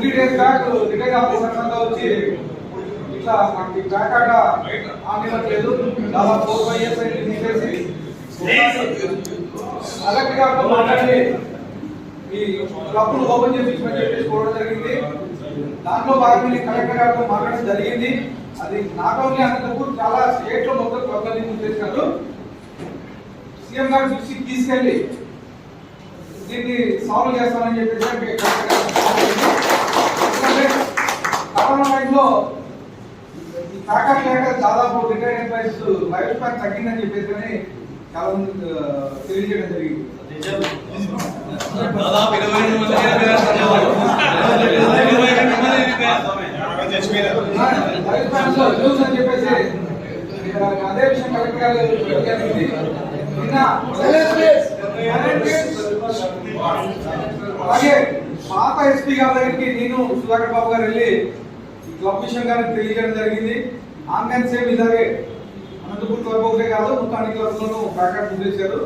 20 days back retire officer అంతా వచ్చి ఇట్లా మనకి బ్యాక్ ఆట ఆనివ్వట్లేదు, దాదాపు 4-5 years అయింది తీసేసి కలెక్టర్ గారితో మాట్లాడి ఈ క్లబ్ను ఓపెన్ చేయించమని చెప్పేసి కోరడం జరిగింది. దాంట్లో భాగంగా కలెక్టర్ గారితో మాట్లాడడం జరిగింది. అది నాట్ ఓన్లీ అనంతపూర్, చాలా స్టేట్ లో మొత్తం క్లబ్లని మూసేశారు. సీఎం గారి దృష్టికి తీసుకెళ్లి దీన్ని సాల్వ్ చేస్తామని చెప్పేసి కరోనా టైంలో ప్యాకెట్ లేక దాదాపు రిటైర్డ్ ఎంప్లాయీస్ లైఫ్ స్పాన్ తగ్గిందని చెప్పేసి చాలా మంది తెలియజేయడం జరిగింది. దాదాపు 22 మంది చెప్పేసి అదే విషయం కలెక్టర్ గారు అలాగే పాత ఎస్పీ గారి దగ్గరికి నేను సుధాకర్ బాబు గారు వెళ్ళి ఈ క్లబ్ విషయం గారికి తెలియజేయడం జరిగింది. ఆన్లైన్ సేమ్ ఇలాగే అనంతపూర్ క్లబ్ ఒకటే కాదు, మొత్తం అన్ని క్లబ్లను ప్యాకెట్ చేశారు.